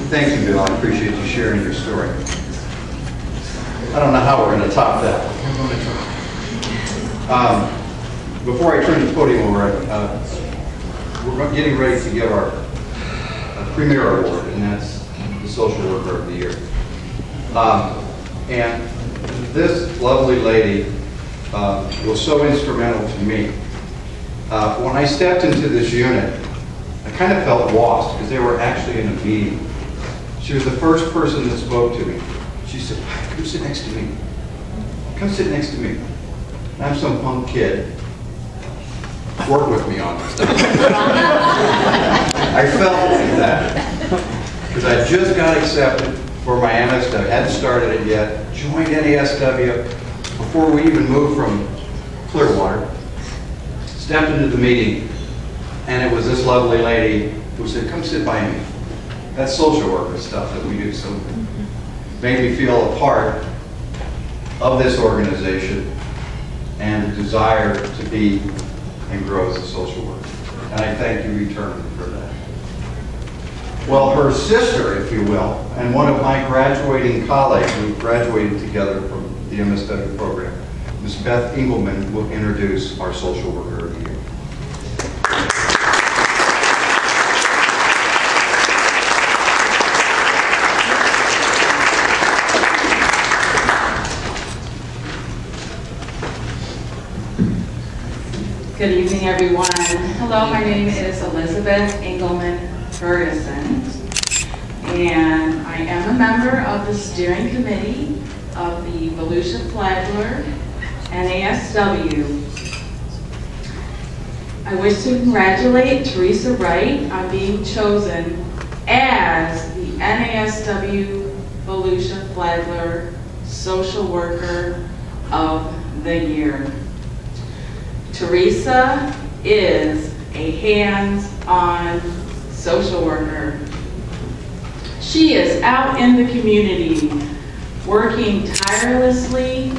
Thank you, Bill. I appreciate you sharing your story. I don't know how we're going to top that. Before I turn the podium over, we're getting ready to give our premier award, and that's the Social Worker of the Year. And this lovely lady was so instrumental to me. When I stepped into this unit, I kind of felt lost because they were actually in a meeting. She was the first person that spoke to me. She said, "Come sit next to me. Come sit next to me." And I'm some punk kid. Work with me on this. I felt like that because I just got accepted for my NASW. Hadn't started it yet. Joined NASW before we even moved from Clearwater. Stepped into the meeting, and it was this lovely lady who said, "Come sit by me." That's social worker stuff that we do. So it made me feel a part of this organization and the desire to be and grow as a social worker. And I thank you eternally for that. Well, her sister, if you will, and one of my graduating colleagues, who graduated together from the MSW program, Ms. Beth Engelman, will introduce our Social Worker of the Year. Good evening, everyone. Hello, my name is Elizabeth Engelman Ferguson, and I am a member of the steering committee of the Volusia Flagler NASW. I wish to congratulate Teresa Wright on being chosen as the NASW Volusia Flagler Social Worker of the Year. Teresa is a hands-on social worker. She is out in the community working tirelessly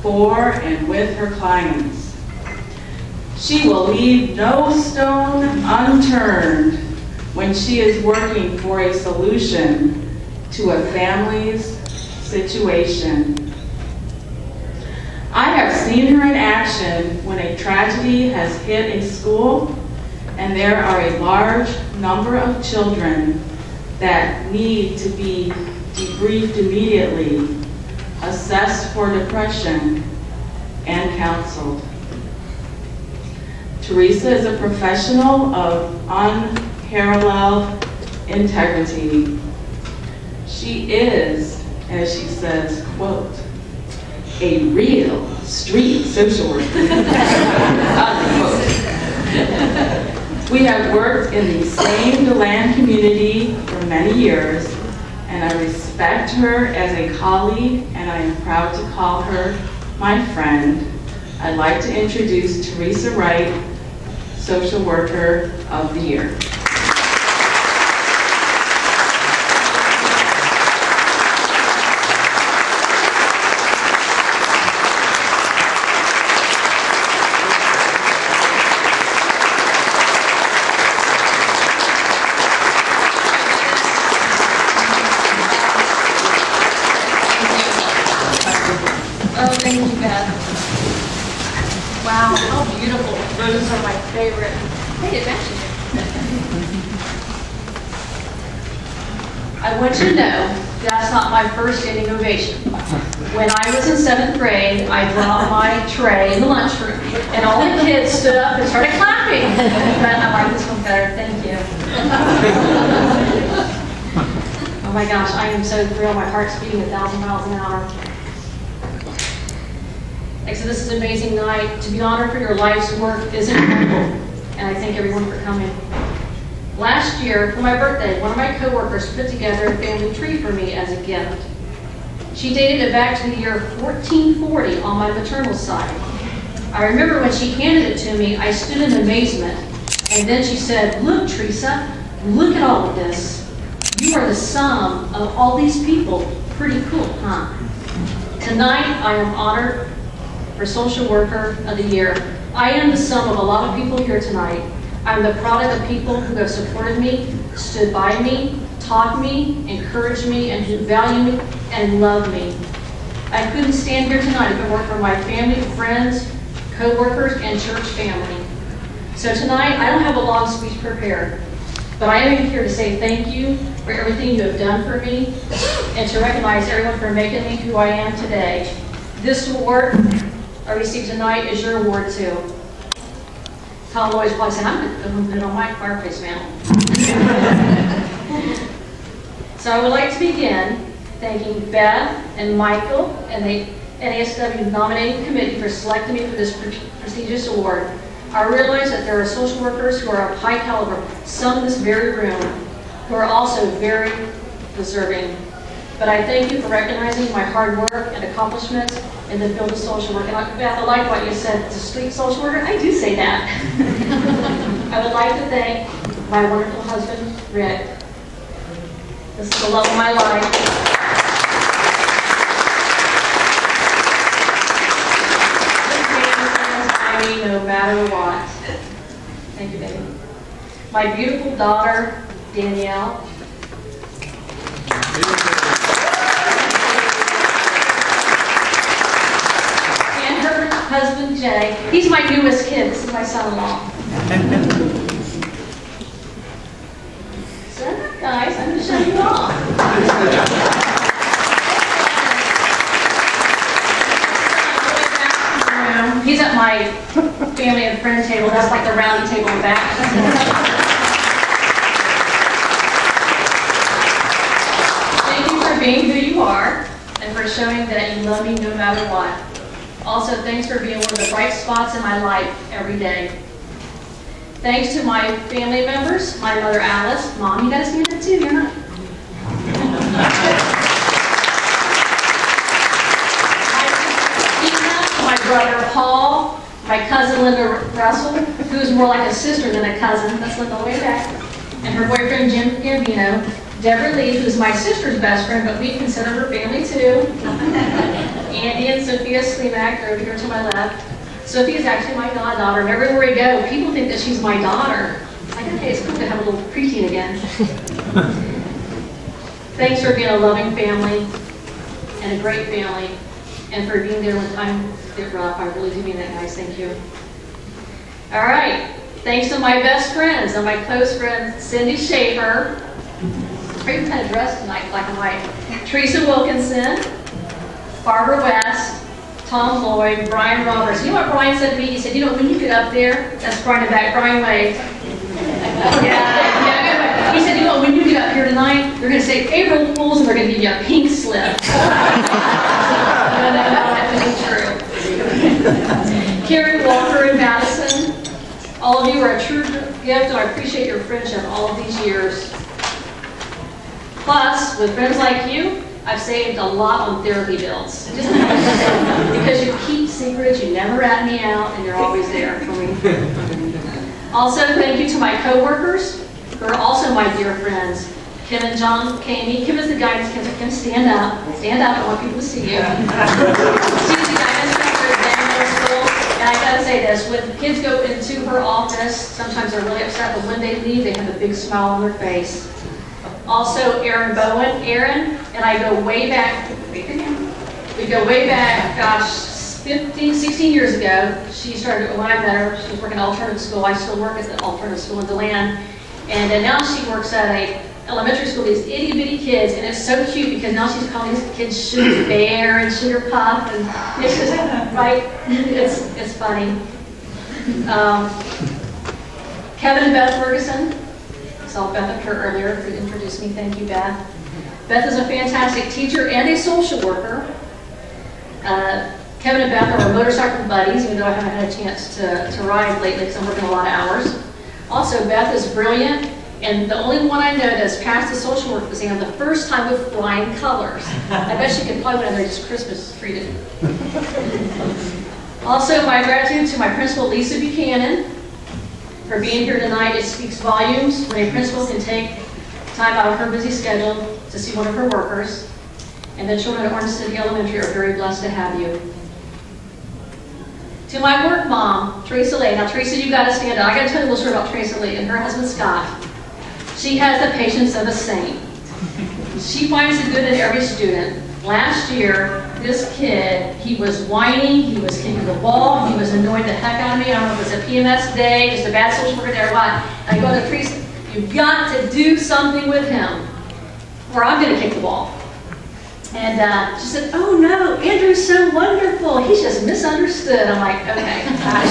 for and with her clients. She will leave no stone unturned when she is working for a solution to a family's situation. I have seen her in action when a tragedy has hit a school and there are a large number of children that need to be debriefed immediately, assessed for depression, and counseled. Teresa is a professional of unparalleled integrity. She is, as she says, quote, "a real street social worker." We have worked in the same DeLand community for many years, and I respect her as a colleague, and I am proud to call her my friend. I'd like to introduce Teresa Wright, Social Worker of the Year. Thank you, Beth. Wow, how beautiful. Roses are my favorite. Hey, it matches. I want you to know that's not my first standing ovation. When I was in 7th grade, I brought my tray in the lunchroom, and all the kids stood up and started clapping. But I like this one better. Thank you. Oh my gosh, I am so thrilled. My heart's beating 1,000 miles an hour. So this is an amazing night. To be honored for your life's work is incredible, and I thank everyone for coming. Last year, for my birthday, one of my coworkers put together a family tree for me as a gift. She dated it back to the year 1440 on my maternal side. I remember when she handed it to me, I stood in amazement, and then she said, "Look, Teresa, look at all of this. You are the sum of all these people. Pretty cool, huh?" Tonight, I am honored for Social Worker of the Year. I am the sum of a lot of people here tonight, I'm the product of people who have supported me, stood by me, taught me, encouraged me, and who value me and love me. I couldn't stand here tonight if it weren't for my family, friends, co-workers, and church family. So tonight, I don't have a long speech prepared, but I am here to say thank you for everything you have done for me and to recognize everyone for making me who I am today. This award I received tonight is your award too. Tom Lloyd's probably saying, I'm going to put it on my fireplace mantle. So I would like to begin thanking Beth and Michael and the NASW nominating committee for selecting me for this prestigious award. I realize that there are social workers who are of high caliber, some in this very room, who are also very deserving. But I thank you for recognizing my hard work and accomplishments in the field of social work. And Beth, I like what you said, the street social worker. I do say that. I would like to thank my wonderful husband, Rick. This is the love of my life. No matter what. Thank you, baby. My beautiful daughter, Danielle. And her husband, Jay. He's my newest kid. This is my son-in-law. So, guys, I'm going to show you off. He's at my family and friend table. That's like the round table in the back. Thank you for being who you are and for showing that you love me no matter what. Also, thanks for being one of the bright spots in my life every day. Thanks to my family members, my mother Alice. Mom, you gotta stand up too, you're not? My brother Paul, my cousin Linda Russell, who's more like a sister than a cousin, that's Linda way back, and her boyfriend Jim Gambino, Deborah Lee, who's my sister's best friend, but we consider her family too, Andy and Sophia Slimak, they're over here to my left. Sophia's actually my goddaughter, and everywhere we go, people think that she's my daughter. Like, okay, it's cool to have a little preteen again. Thanks for being a loving family and a great family, and for being there when times get rough. I really do mean that, guys. Thank you. All right. Thanks to my best friends and my close friends, Cindy Schaefer. Are you kind of dressed tonight, black and white? Teresa Wilkinson, Barbara West, Tom Lloyd, Brian Roberts. You know what Brian said to me? He said, you know, when you get up there, that's Brian in back. Brian waved. Yeah. He said, you know, when you get up here tonight, they're going to say April Fools and they're going to give you a pink slip. True. Karen Walker and Madison, all of you are a true gift, and I appreciate your friendship all of these years. Plus, with friends like you, I've saved a lot on therapy bills. Just because you keep secrets, you never rat me out, and you're always there for me. Also, thank you to my co-workers, who are also my dear friends. Kim and John Kamey. Kim is the guidance counselor. Kim, stand up. Stand up. I want people to see you. She's the guidance counselor at Banquet School. And I gotta say this, when kids go into her office, sometimes they're really upset, but when they leave, they have a big smile on their face. Also, Erin Bowen. Erin and I go way back. We go way back, gosh, 15, 16 years ago. She started, when I met her, she was working at alternative school. I still work at the alternative school in DeLand. And now she works at a elementary school, these itty bitty kids, and it's so cute because now she's calling these kids Sugar Bear and Sugar Puff, and it's just, right, it's funny. Kevin and Beth Ferguson, I saw Beth up here earlier who introduced me, thank you Beth. Beth is a fantastic teacher and a social worker. Kevin and Beth are motorcycle buddies, even though I haven't had a chance to ride lately because I'm working a lot of hours. Also, Beth is brilliant, and the only one I know that's passed the social work exam the first time with flying colors. I bet she could probably went in there just Christmas treated. Also, my gratitude to my principal, Lisa Buchanan, for being here tonight. It speaks volumes when a principal can take time out of her busy schedule to see one of her workers. And the children at Orange City Elementary are very blessed to have you. To my work mom, Teresa Lee. Now, Teresa, you got to stand up. I got to tell you a little story about Teresa Lee and her husband, Scott. She has the patience of a saint. She finds the good in every student. Last year, this kid, he was whining, he was kicking the ball, he was annoying the heck out of me. I don't know if it was a PMS day, just a bad social worker day or what. And I go to Teresa, you've got to do something with him, or I'm going to kick the ball. And she said, oh no, Andrew's so wonderful. He's just misunderstood. I'm like, okay.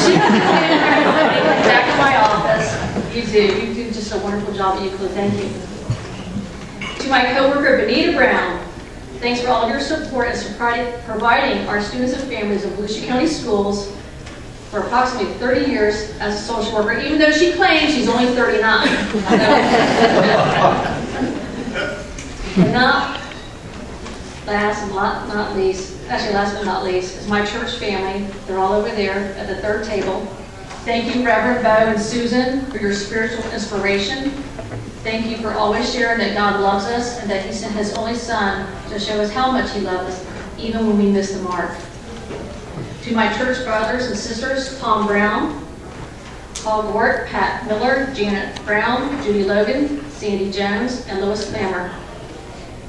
She has to back in my office. You do just a wonderful job at Euclid. Thank you. To my coworker, Benita Brown, thanks for all of your support and providing our students and families of Volusia County Schools for approximately 30 years as a social worker, even though she claims she's only 39. Last but not least, is my church family. They're all over there at the third table. Thank you, Reverend Bo and Susan, for your spiritual inspiration. Thank you for always sharing that God loves us and that He sent His only Son to show us how much He loves us, even when we miss the mark. To my church brothers and sisters, Tom Brown, Paul Gort, Pat Miller, Janet Brown, Judy Logan, Sandy Jones, and Lois Clammer.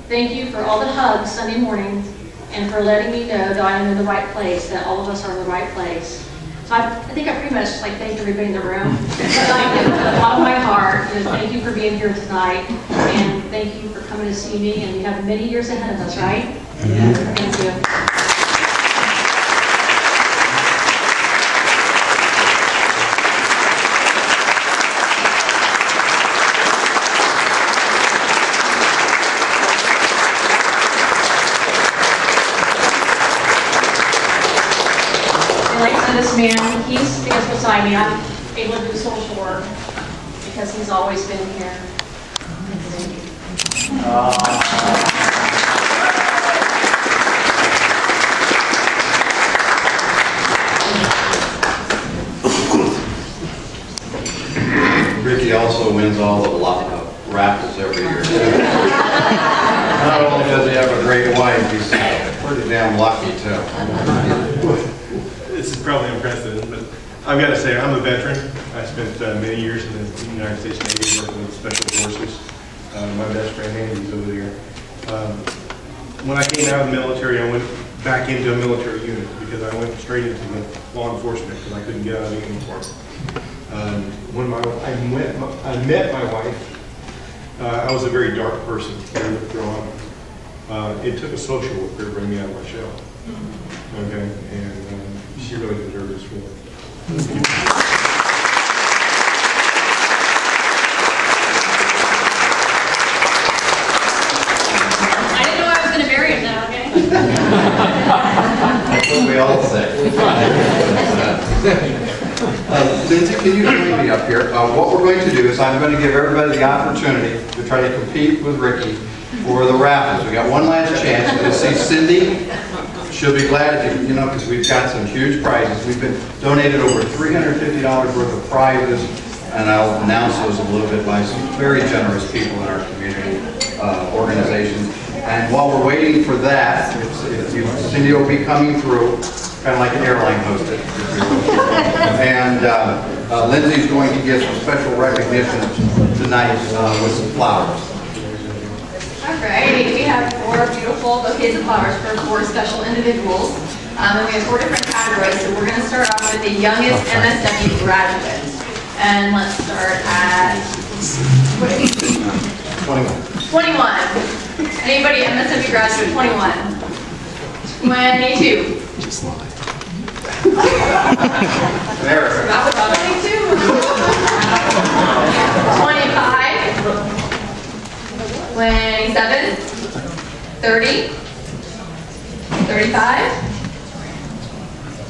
Thank you for all the hugs Sunday mornings and for letting me know that I am in the right place, that all of us are in the right place. So I think I pretty much just thanked everybody in the room. From the bottom of my heart, thank you for being here tonight, and thank you for coming to see me, and we have many years ahead of us, right? Mm-hmm. Thank you. This man, he stands beside me. I'm able to do social work because he's always been here. Thank you. Ricky also wins all the raffles every year. Not only does he have a great wife, he's pretty damn lucky too. This is probably unprecedented, but I've got to say I'm a veteran. I spent many years in the United States Navy working with special forces. My best friend Andy's over there. When I came out of the military, I went back into a military unit because I went straight into the law enforcement because I couldn't get out of the uniform. When I met my wife, I was a very dark person, very withdrawn. It took a social worker to bring me out of my shell. Okay, and she really deserves this for it. I didn't know I was going to marry him now, okay? That's what we all say. Lindsay, can you join me up here? What we're going to do is I'm going to give everybody the opportunity to try to compete with Ricky for the raffles. We got one last chance. You'll see Cindy. She'll be glad if you know, because we've got some huge prizes. We've been donated over $350 worth of prizes, and I'll announce those a little bit by some very generous people in our community organizations. And while we're waiting for that, Cindy will be coming through, kind of like an airline hostess. And Lindsay's going to get some special recognition tonight with some flowers. All right, we have 4 beautiful bouquets of flowers for 4 special individuals. And we have 4 different categories. So we're going to start off with the youngest NSW graduate. And let's start at 21. Anybody MSW graduate? 21. 22. There. That was 22. 25. 27, 30, 35,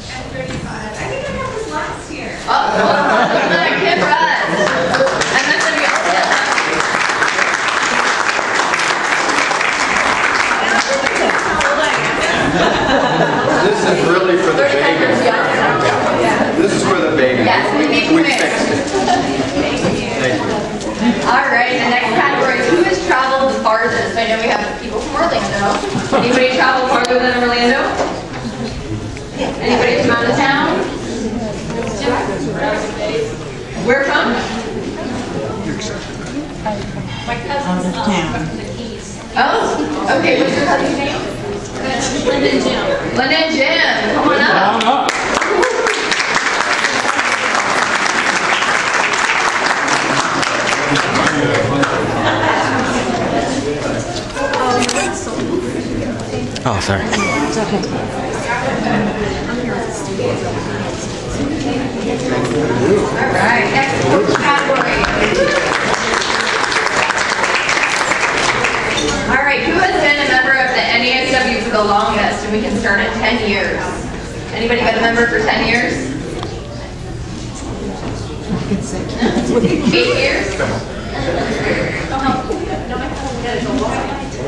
and 35. I think I got this last year. Oh, Kim Rudd. And that's going to be all This is really for the baby. This is for the baby. Yes, we fixed it. Thank you. Thank you. All right, the next category is who has traveled the farthest? I know we have people from Orlando. Anybody travel farther than Orlando? Anybody from out of town? Where from? My cousin's from the Keys. Oh, okay, what's your cousin's name? Linda and Jim. Linda and Jim, come on up. Oh, sorry. All right, next category. All right, who has been a member of the NASW for the longest? And we can start at 10 years. Anybody been a member for 10 years? 8 years?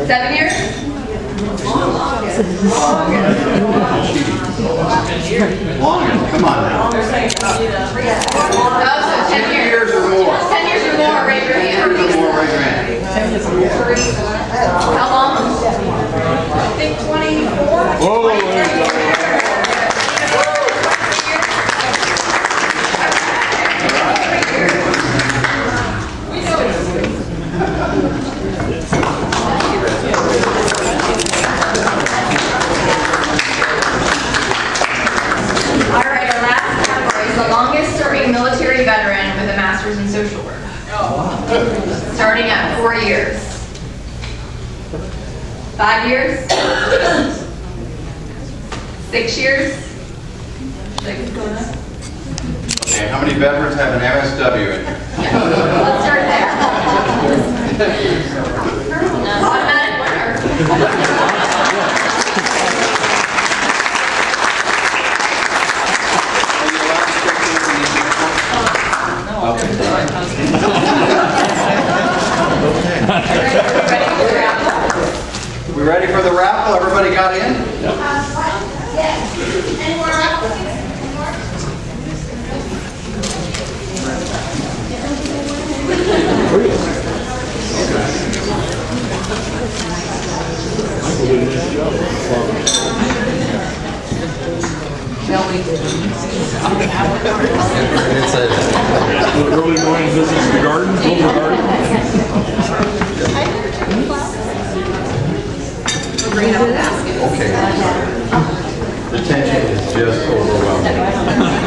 7 years? Longest, come on now. Oh, so 10 years. 10 years or more. 10 years or more, raise your hand. 10 years or more, raise your hand. How long? I think 24. Whoa, All right, our last category is the longest serving military veteran with a master's in social work. Starting at 4 years. 5 years? 6 years? Okay, how many veterans have an MSW in here? Let's start there. Automatic winner. We ready for the raffle? Everybody got in? Yes. Any more applicants? early morning visits to the garden, Clover Garden. Okay. The tension is just overwhelming.